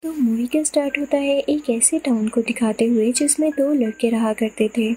तो मूवी का स्टार्ट होता है एक ऐसे टाउन को दिखाते हुए जिसमें दो लड़के रहा करते थे।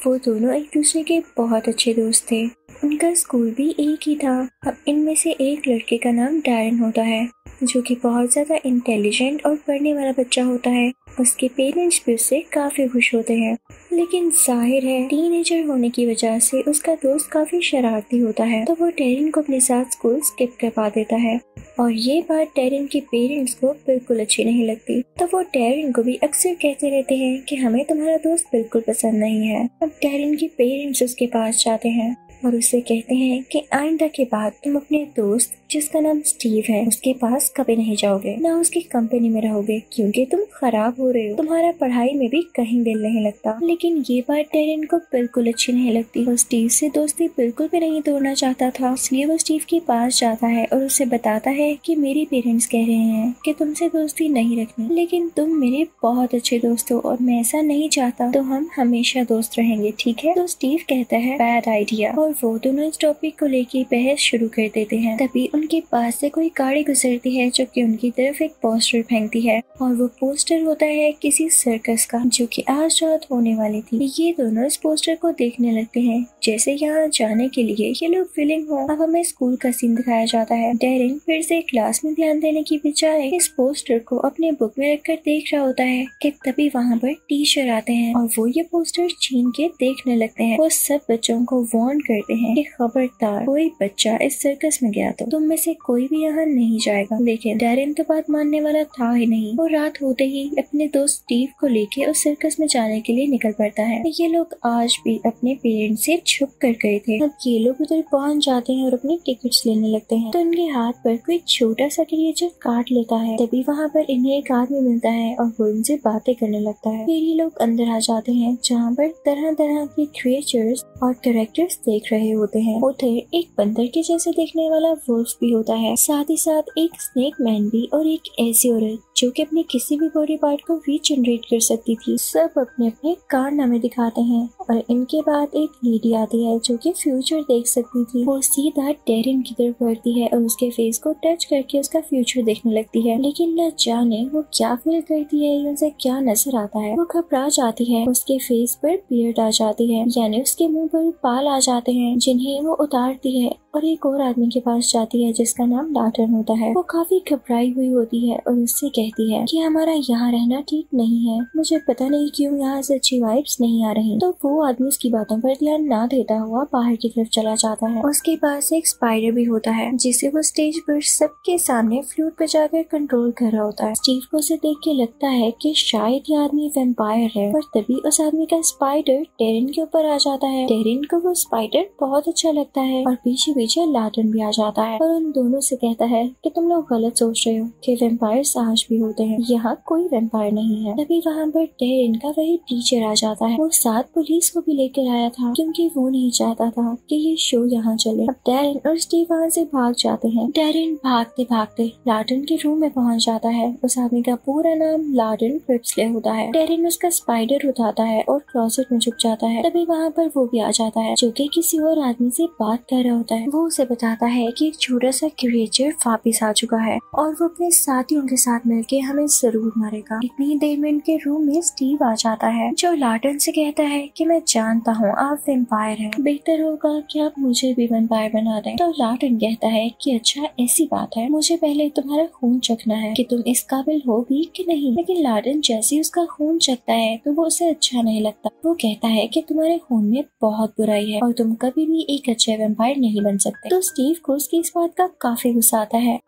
वो दोनों एक दूसरे के बहुत अच्छे दोस्त थे। उनका स्कूल भी एक ही था। अब इनमें से एक लड़के का नाम डैरन होता है, जो कि बहुत ज़्यादा इंटेलिजेंट और पढ़ने वाला बच्चा होता है। उसके पेरेंट्स भी उससे काफ़ी खुश होते हैं, लेकिन जाहिर है टीनेजर होने की वजह से उसका दोस्त काफ़ी शरारती होता है, तो वो डैरन को अपने साथ स्कूल स्किप करवा देता है। और ये बात डैरन के पेरेंट्स को बिल्कुल अच्छी नहीं लगती, तो वो डैरन को भी अक्सर कहते रहते हैं कि हमें तुम्हारा दोस्त बिल्कुल पसंद नहीं है। अब डैरन के पेरेंट्स उसके पास जाते हैं और उससे कहते हैं कि आइंदा के बाद तुम अपने दोस्त जिसका नाम स्टीव है उसके पास कभी नहीं जाओगे, ना उसकी कंपनी में रहोगे, क्योंकि तुम खराब हो रहे हो, तुम्हारा पढ़ाई में भी कहीं दिल नहीं लगता। लेकिन ये बात डैरन को बिल्कुल अच्छी नहीं लगती। वो स्टीव से दोस्ती बिल्कुल भी नहीं तोड़ना चाहता था, इसलिए वो स्टीव के पास जाता है और उसे बताता है कि मेरे पेरेंट्स कह रहे हैं कि तुमसे दोस्ती नहीं रखनी, लेकिन तुम मेरे बहुत अच्छे दोस्त हो और मैं ऐसा नहीं चाहता, तो हम हमेशा दोस्त रहेंगे, ठीक है? तो स्टीव कहता है बैड आइडिया, और वो दोनों इस टॉपिक को लेके बहस शुरू कर देते हैं। तभी उनके पास से कोई गाड़ी गुजरती है जो कि उनकी तरफ एक पोस्टर फेंकती है, और वो पोस्टर होता है किसी सर्कस का जो कि आज रात होने वाली थी। ये दोनों इस पोस्टर को देखने लगते हैं जैसे यहाँ जाने के लिए ये लोग विलिंग हो। अब हमें स्कूल का सीन दिखाया जाता है। डैरन फिर से क्लास में ध्यान देने की बजाय इस पोस्टर को अपने बुक में रखकर देख रहा होता है कि तभी वहाँ पर टीचर आते हैं और वो ये पोस्टर छीन के देखने लगते हैं। वो सब बच्चों को वार्न करते हैं कि खबरदार कोई बच्चा इस सर्कस में गया तो तुम में से कोई भी यहाँ नहीं जाएगा। लेकिन डैरन तो बात मानने वाला था ही नहीं। वो रात होते ही अपने दोस्त स्टीव को लेके उस सर्कस में जाने के लिए निकल पड़ता है। ये लोग आज भी अपने पेरेंट्स से छुप कर गए थे। अब ये लोग उधर पहुंच जाते हैं और अपनी टिकट्स लेने लगते हैं, तो उनके हाथ पर कोई छोटा सा क्रिएचर काट लेता है। तभी वहाँ पर इन्हें एक आदमी मिलता है और वो इनसे बातें करने लगता है। फिर ये लोग अंदर आ जाते हैं जहाँ पर तरह तरह के क्रिएचर्स और कैरेक्टर्स देख रहे होते हैं। उधर एक बंदर के जैसे देखने वाला वुल्फ भी होता है, साथ ही साथ एक स्नेक मैन भी और एक ऐसी औरत जो कि अपने किसी भी बॉडी पार्ट को रीजनरेट कर सकती थी। सब अपने अपने कारनामे दिखाते हैं और इनके बाद एक लेडी आती है जो कि फ्यूचर देख सकती थी। वो सीधा डैरन की तरफ बढ़ती है और उसके फेस को टच करके उसका फ्यूचर देखने लगती है, लेकिन न जाने वो क्या फील करती है या उसे क्या नजर आता है। वो घबरा जाती है। उसके फेस पर बियर्ड आ जाती है, यानी उसके मुंह पर बाल आ जाते हैं, जिन्हें वो उतारती है और एक और आदमी के पास जाती है जिसका नाम लाटन होता है। वो काफी घबराई हुई होती है और उससे कहती है कि हमारा यहाँ रहना ठीक नहीं है, मुझे पता नहीं क्यों यहाँ से अच्छी वाइब्स नहीं आ रही। तो वो आदमी उसकी बातों पर ध्यान ना देता हुआ बाहर की तरफ चला जाता है। उसके पास एक स्पाइडर भी होता है जिसे वो स्टेज पर सबके सामने फ्लूट बजाकर कंट्रोल कर रहा होता है। स्टीव को उसे देख के लगता है कि शायद ये आदमी वैम्पायर है, पर तभी उस आदमी का स्पाइडर डैरन के ऊपर आ जाता है। डैरन को वो स्पाइडर बहुत अच्छा लगता है और पीछे पीछे लाटन भी आ जाता है और उन दोनों से कहता है कि तुम लोग गलत सोच रहे हो कि वैम्पायर्स आज भी होते हैं, यहाँ कोई वैम्पायर नहीं है। तभी वहाँ पर डैरन का वही टीचर आ जाता है। वो साथ पुलिस को भी लेकर आया था क्योंकि वो नहीं चाहता था कि ये शो यहाँ चले। अब डैरन और स्टीव वहाँ से भाग जाते हैं। डैरन भागते भागते लाटन के रूम में पहुँच जाता है। उस आदमी का पूरा नाम लाटन क्रिप्सले होता है। डैरन उसका स्पाइडर उठाता है और क्लोजेट में छुप जाता है। तभी वहाँ पर वो भी आ जाता है जो कि किसी और आदमी से बात कर रहा होता है। वो उसे बताता है कि एक छोटा सा क्रिएचर वापिस आ चुका है और वो अपने साथियों के साथ मिलके हमें जरूर मारेगा। इतनी देर में उनके रूम में स्टीव आ जाता है जो लाटन से कहता है कि मैं जानता हूँ आप वैम्पायर हैं, बेहतर होगा कि आप मुझे भी वैम्पायर बना दें। तो लाटन कहता है कि अच्छा ऐसी बात है, मुझे पहले तुम्हारा खून चखना है कि तुम इस काबिल हो भी कि नहीं। लेकिन लाटन जैसे ही उसका खून चखता है तो वो उसे अच्छा नहीं लगता। वो कहता है कि तुम्हारे खून में बहुत बुराई है और तुम कभी भी एक अच्छे वैम्पायर नहीं बन सकते। तो स्टीव को उसकी इस बात का काफी गुस्सा आता है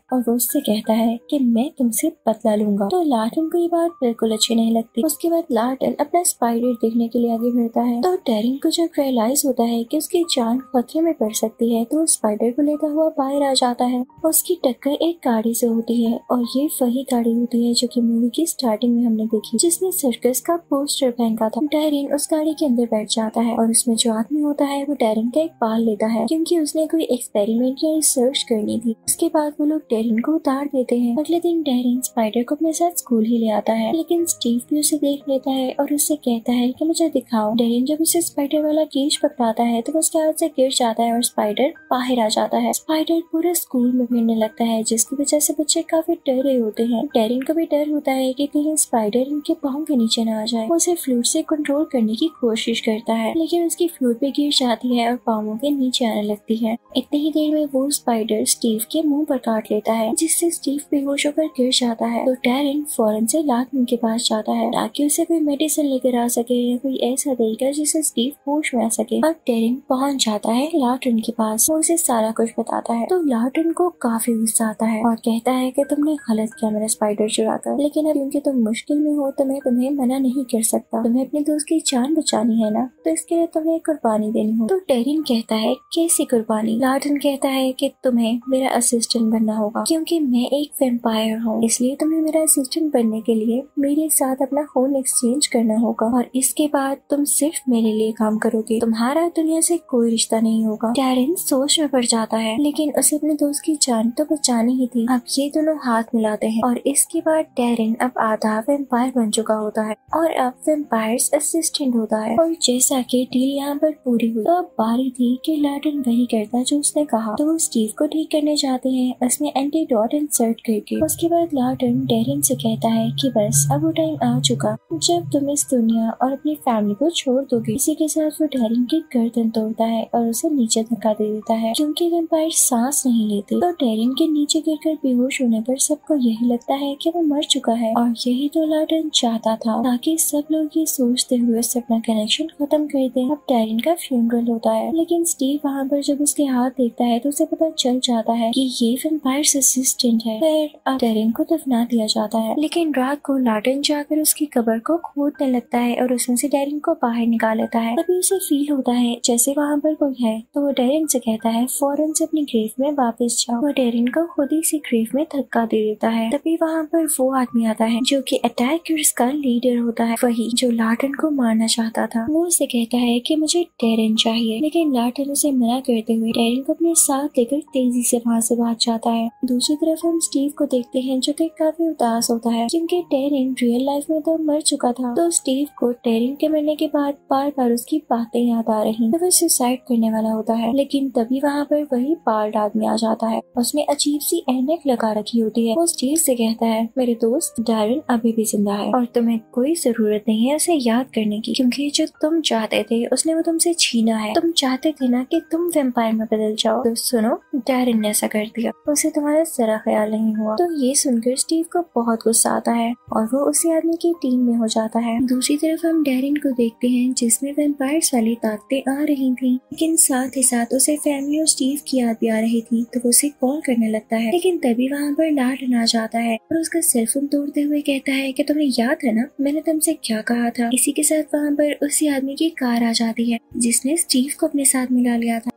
और वो उससे कहता है कि मैं तुमसे बदला लूंगा। तो लाटन को ये बात बिल्कुल अच्छी नहीं लगती। उसके बाद लाटन अपना स्पाइडर देखने के लिए आगे बढ़ता है। तो डैरन को जब रियलाइज होता है कि उसकी जान खतरे में पड़ सकती है तो स्पाइडर को लेता हुआ बाहर आ जाता है। उसकी टक्कर एक गाड़ी से होती है और ये वही गाड़ी होती है जो कि मूवी की स्टार्टिंग में हमने देखी, जिसने सर्कस का पोस्टर फेंका था। डैरन उस गाड़ी के अंदर बैठ जाता है और उसमें जो आदमी होता है वो डैरन का एक बाल लेता है क्योंकि उसने कोई एक्सपेरिमेंट या रिसर्च करनी थी। उसके बाद वो लोग डेरिन को उतार देते हैं। अगले दिन डेरिन स्पाइडर को अपने साथ स्कूल ही ले आता है, लेकिन स्टीव भी उसे देख लेता है और उससे कहता है कि मुझे दिखाओ। डेरिन जब उसे स्पाइडर वाला केज पकड़ाता है तो वो उसके हाथ से गिर जाता है और स्पाइडर बाहर आ जाता है। स्पाइडर पूरे स्कूल में फिरने लगता है, जिसकी वजह से बच्चे काफी डर रहे होते हैं। डेरिन को भी डर होता है कि कहीं स्पाइडर इनके पाँव के नीचे ना आ जाए। वो उसे फ्लूट से कंट्रोल करने की कोशिश करता है, लेकिन उसकी फ्लूट पे गिर जाती है और पाँवों के नीचे आने लगती है। इतनी ही देर में वो स्पाइडर स्टीव के मुंह पर काट लेता है, जिससे स्टीव बेहोश होकर गिर जाता है। तो डेरिन फौरन से लार्टन के पास जाता है ताकि उसे कोई मेडिसिन लेकर आ सके या कोई ऐसा तरीका जिससे स्टीव होश में आ सके। अब डेरिन पहुंच जाता है लार्टन के पास। वो उसे सारा कुछ बताता है तो लार्टन को काफी गुस्सा आता है और कहता है कि तुमने गलत किया मेरा स्पाइडर चुराकर, लेकिन अब क्योंकि तुम मुश्किल में हो तो मैं तुम्हें मना नहीं कर सकता। तुम्हें अपने दोस्त की जान बचानी है ना, तो इसके लिए तुम्हें कुर्बानी देनी हो। तो डेरिन कहता है कैसी कुर्बानी? लार्टन कहता है कि तुम्हें मेरा असिस्टेंट बनना होगा, क्योंकि मैं एक वैम्पायर हूँ, इसलिए तुम्हें मेरा असिस्टेंट बनने के लिए मेरे साथ अपना खून एक्सचेंज करना होगा और इसके बाद तुम सिर्फ मेरे लिए काम करोगे। तुम्हारा दुनिया से कोई रिश्ता नहीं होगा। डेरिन सोच में पड़ जाता है, लेकिन उसे अपने दोस्त की जान तो बचानी ही थी। अब ये दोनों हाथ मिलाते हैं और इसके बाद डेरिन अब आधा वैम्पायर बन चुका होता है और अब वैम्पायर्स असिस्टेंट होता है। और जैसा कि डील यहाँ पर पूरी हुई तो अब बारी थी कि लार्टन वही करता जो उसने कहा। तो वो स्टीव को ठीक करने जाते हैं उसमें एंटीडोट इंसर्ट करके। उसके बाद लार्टन डेरिन से कहता है कि बस अब वो टाइम आ चुका जब तुम इस दुनिया और अपनी फैमिली को छोड़ दोगे। इसी के साथ वो डेरिन की गर्दन तोड़ता है और उसे नीचे धक्का दे देता है। क्योंकि वैम्पायर सांस नहीं लेते तो डेरिन के नीचे गिरकर बेहोश होने पर सबको यही लगता है कि वो मर चुका है और यही तो लार्टन चाहता था, ताकि सब लोग ये सोचते हुए उससे अपना कनेक्शन खत्म कर दें। अब डेरिन का फ्यूनरल होता है, लेकिन स्टीव वहाँ पर जब उसके हाथ देखता है तो उसे पता चल जाता है कि ये वैम्पायर्स असिस्टेंट है। फिर अब डेरिन को दफना दिया जाता है, लेकिन रात को लार्टन जाकर उसकी कब्र को खोदने लगता है और उसमें से डेरिन को बाहर निकाल लेता है। तभी उसे फील होता है जैसे वहाँ पर कोई है, तो वो डेरिन से कहता है फौरन से अपनी ग्रेव में वापस जाओ। वो डेरिन को खुद ही सी ग्रेव में धक्का दे देता है। तभी वहाँ पर वो आदमी आता है जो कि अटैकर्स का लीडर होता है, वही जो लार्टन को मारना चाहता था। वो उसे कहता है कि मुझे डेरिन चाहिए, लेकिन लार्टन उसे मना करते हुए डेरिन को अपने साथ लेकर तेजी से वहाँ से भाग जाता है। दूसरी तरफ हम स्टीव को देखते हैं जो कि काफी उदास होता है, क्योंकि डेरिन रियल लाइफ में तो मर चुका था। तो स्टीव को डेरिन के मरने के बाद बार बार उसकी बातें याद आ रही। तो वो सुसाइड करने वाला होता है, लेकिन तभी वहाँ पर वही बाल्ड आदमी आ जाता है। उसने अजीब सी ऐनक लगा रखी होती है। वो स्टीव से कहता है मेरे दोस्त डेरिन अभी भी जिंदा है और तुम्हें कोई जरूरत नहीं है उसे याद करने की, क्योंकि जो तुम चाहते थे उसने वो तुमसे छीना है। तुम चाहते थे ना कि तुम वैम्पायर में बदल जाओ, तो सुनो डेरिन ने ऐसा कर दिया, उसे तुम्हारा जरा ख्याल नहीं हुआ। तो ये सुनकर स्टीव को बहुत गुस्सा आता है और वो उसी आदमी की टीम में हो जाता है। दूसरी तरफ हम डेरिन को देखते हैं जिसमें वैम्पायर्स वाली ताकतें आ रही थी, लेकिन साथ ही साथ उसे फैमिली और स्टीव की याद भी आ रही थी। तो वो उसे कॉल करने लगता है, लेकिन तभी वहाँ पर लार्टन आ जाता है और उसका सेलफोन तोड़ते हुए कहता है कि तुम्हें याद है ना मैंने तुमसे क्या कहा था। इसी के साथ वहाँ पर उसी आदमी की कार आ जाती है जिसने स्टीव को अपने साथ मिला लिया था।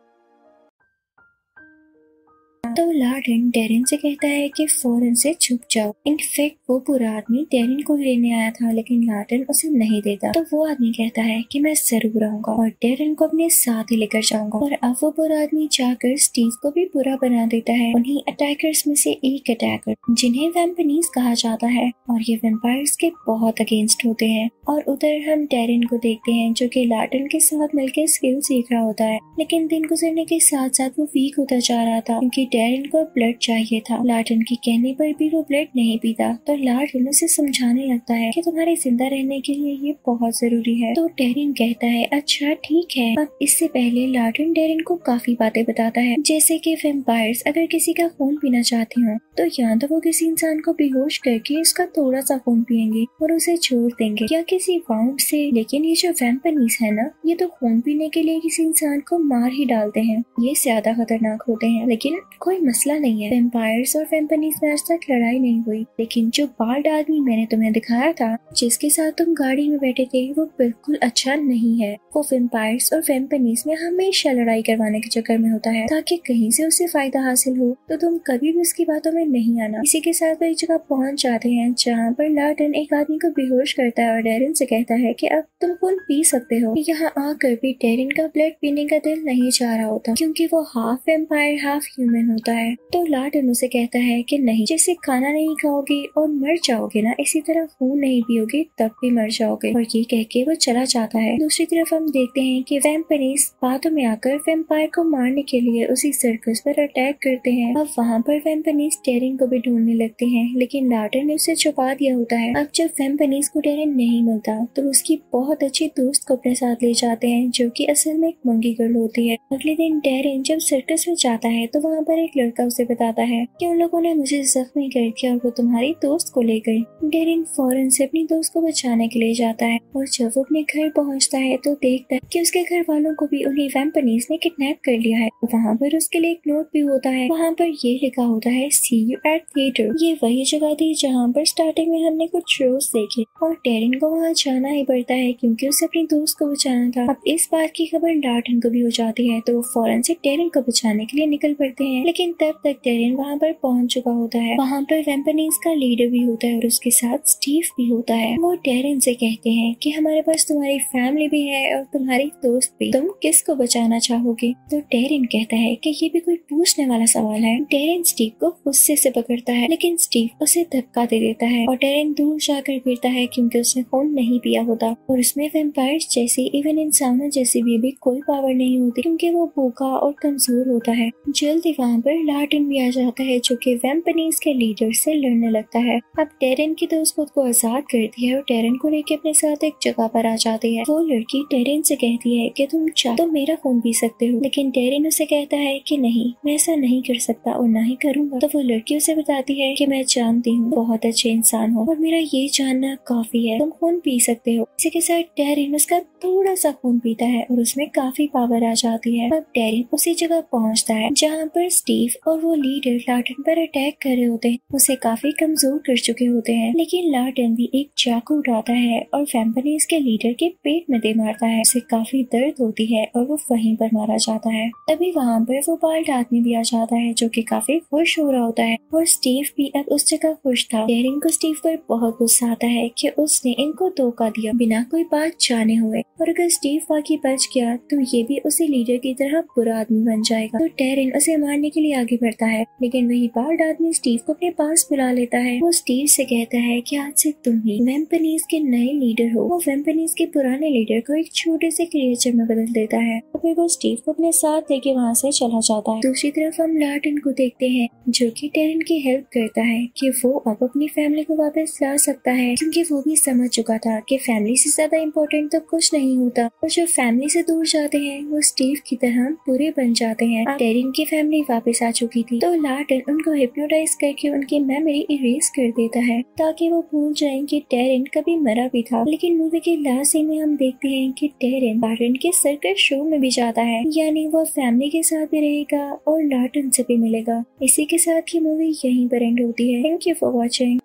तो लार्टन डेरिन से कहता है कि फौरन से छुप जाओ। इनफैक्ट वो पूरा आदमी डेरिन को लेने आया था, लेकिन लार्टन उसे नहीं देता। तो वो आदमी कहता है कि मैं जरूर आऊंगा और डेरिन को अपने साथ ही लेकर जाऊंगा। और अब वो बुरा आदमी जाकर स्टीव को भी बुरा बना देता है, उन्हीं अटैकर्स में से एक अटैकर जिन्हें वैम्पनीज कहा जाता है, और ये वैम्पायर्स के बहुत अगेंस्ट होते हैं। और उधर हम डेरिन को देखते हैं जो कि लार्टन के साथ मिलकर स्किल सीख रहा होता है, लेकिन दिन गुजरने के साथ साथ वो वीक होता जा रहा था, क्योंकि डेरिन को ब्लड चाहिए था। लार्टन के कहने पर भी वो ब्लड नहीं पीता। तो लार्टन उसे समझाने लगता है कि तुम्हारे जिंदा रहने के लिए ये बहुत जरूरी है। तो डेरिन कहता है अच्छा ठीक है। अब इससे पहले लार्टन डेरिन को काफी बातें बताता है, जैसे कि वैम्पायर्स अगर किसी का खून पीना चाहते हो तो या तो वो किसी इंसान को बेहोश करके उसका थोड़ा सा खून पियेंगे और उसे छोड़ देंगे, या किसी वाउंड से। लेकिन ये जो वैम्पनीज है ना, ये तो खून पीने के लिए किसी इंसान को मार ही डालते हैं। ये ज्यादा खतरनाक होते हैं। लेकिन कोई मसला नहीं है, वैम्पायर्स और वैम्पनीज में आज तक लड़ाई नहीं हुई, लेकिन जो बाल्ड आदमी मैंने तुम्हें दिखाया था जिसके साथ तुम गाड़ी में बैठे थे, वो बिल्कुल अच्छा नहीं है। वो वैम्पायर्स और वैम्पनीज में हमेशा लड़ाई करवाने के चक्कर में होता है ताकि कहीं से उसे फायदा हासिल हो। तो तुम कभी भी उसकी बातों में नहीं आना। इसी के साथ वो एक जगह पहुंच जाते हैं जहाँ पर लार्टन एक आदमी को बेहोश करता है और डेरिन से कहता है कि अब तुम खून पी सकते हो। यहाँ आकर भी डेरिन का ब्लड पीने का दिल नहीं चाह रहा होता, क्योंकि वो हाफ वैम्पायर हाफ ह्यूमन होता होता है। तो लार्टन उसे कहता है कि नहीं, जैसे खाना नहीं खाओगे और मर जाओगे ना, इसी तरह खून नहीं पियोगे तब भी मर जाओगे। और ये कह के वो चला जाता है। दूसरी तरफ हम देखते हैं कि वैम्पनीज बातों में आकर वैम्पायर को मारने के लिए उसी सर्कस पर अटैक करते हैं। अब वहाँ पर वैम्पनीज टेरिन को भी ढूंढने लगते हैं, लेकिन लार्टन ने उसे छुपा दिया होता है। अब जब वैम्पनीज को टेरिन नहीं मिलता तो उसकी बहुत अच्छी दोस्त को अपने साथ ले जाते हैं, जो कि असल में एक मंकी गर्ल होती है। अगले दिन टेरिन जब सर्कस में जाता है तो वहाँ पर एक लड़का उसे बताता है कि उन लोगों ने मुझे जख्मी कर दिया और वो तुम्हारी दोस्त को ले गई। टेरिन फौरन से अपनी दोस्त को बचाने के लिए जाता है और जब वो अपने घर पहुँचता है तो देखता है कि उसके घर वालों को भी उन्हीं वैम्पनीज ने किडनैप कर लिया है। वहाँ पर उसके लिए एक नोट भी होता है। वहाँ पर ये लिखा होता है सी यू एट थिएटर। ये वही जगह थी जहाँ पर स्टार्टिंग में हमने कुछ शोज देखे और टेरिन को वहाँ जाना ही पड़ता है क्योंकि उसे अपनी दोस्त को बचाना था। अब इस बात की खबर लार्टन को भी हो जाती है तो वो फौरन से टेरिन को बचाने के लिए निकल पड़ते हैं, लेकिन तब तक टेरिन वहाँ पर पहुँच चुका होता है। वहाँ पर वैम्पनीज का लीडर भी होता है और उसके साथ स्टीव भी होता है। वो टेरिन से कहते हैं कि हमारे पास तुम्हारी फैमिली भी है और तुम्हारी दोस्त भी, तुम किसको बचाना चाहोगे? तो टेरिन कहता है कि ये भी कोई पूछने वाला सवाल है। टेरिन स्टीव को गुस्से से पकड़ता है, लेकिन स्टीव उसे धक्का दे देता है और टेरिन दूर जाकर गिरता है क्योंकि उसने खून नहीं पिया होता और उसमें वैम्पायर्स जैसे इवन इंसानों जैसी भी कोई पावर नहीं होती क्योंकि वो भूखा और कमजोर होता है। जल्दी वहाँ पर लार्टन भी आ जाता है जो कि वैम्पनीज के लीडर से लड़ने लगता है। अब टेरिन की दोस्त खुद को आजाद करती है और टेरिन को लेके अपने साथ एक जगह पर आ जाती है। वो लड़की टेरिन से कहती है कि तुम चाहो तो मेरा खून पी सकते हो, लेकिन टेरिन उसे कहता है कि नहीं, मैं ऐसा नहीं कर सकता और ना ही करूंगा। तो वो लड़की उसे बताती है कि मैं जानती हूँ बहुत अच्छे इंसान हो और मेरा ये जानना काफी है, तुम खून पी सकते हो। इसी के साथ टेरिन उसका थोड़ा सा खून पीता है और उसमें काफी पावर आ जाती है। अब टेरिन उसी जगह पहुँचता है जहाँ पर स्टीव और वो लीडर लार्टन पर अटैक कर रहे होते हैं। उसे काफी कमजोर कर चुके होते हैं, लेकिन लार्टन भी एक चाकू उठाता है और वैम्पनीज के लीडर के पेट में दे मारता है। उसे काफी दर्द होती है और वो वहीं पर मारा जाता है। तभी वहाँ पर वो बाल्ड आदमी भी आ जाता है जो कि काफी खुश हो रहा होता है और स्टीव भी अब उस जगह खुश था। टेरिन को स्टीव पर बहुत गुस्सा आता है कि उसने इनको धोखा दिया बिना कोई बात जाने हुए, और अगर स्टीव बाकी बच गया तो ये भी उसी लीडर की तरह बुरा आदमी बन जाएगा। तो टेरिन उसे मारने के लिए आगे बढ़ता है, लेकिन वही बाल्ड आदमी स्टीव को अपने पास बुला लेता है। वो स्टीव से कहता है कि आज से तुम ही वैम्पनीज के नए लीडर हो। वो वैम्पनीज के पुराने लीडर को एक छोटे से क्रिएचर में बदल देता है और फिर वो स्टीव को अपने साथ लेके वहाँ से चला जाता है। दूसरी तरफ हम लार्टन को देखते हैं जो कि टेरिन की हेल्प करता है कि वो अब अपनी फैमिली को वापस ला सकता है, क्योंकि वो भी समझ चुका था कि फैमिली से ज्यादा इम्पोर्टेंट तो कुछ नहीं होता और जो फैमिली से दूर जाते हैं वो स्टीव की तरह बुरे बन जाते हैं। अब टेरिन की फैमिली वापस आ चुकी थी तो लार्टन उनको हिप्नोटाइज करके उनकी मेमोरी इरेज कर देता है ताकि वो भूल जाएं कि टेरिन कभी मरा भी था। लेकिन मूवी के लास्ट सीन में हम देखते हैं कि टेरिन लार्टन के सर्कस शो में भी जाता है, यानी वो फैमिली के साथ भी रहेगा और लार्टन से भी मिलेगा। इसी के साथ ये मूवी यहीं पर एंड होती है। Thank you for watching.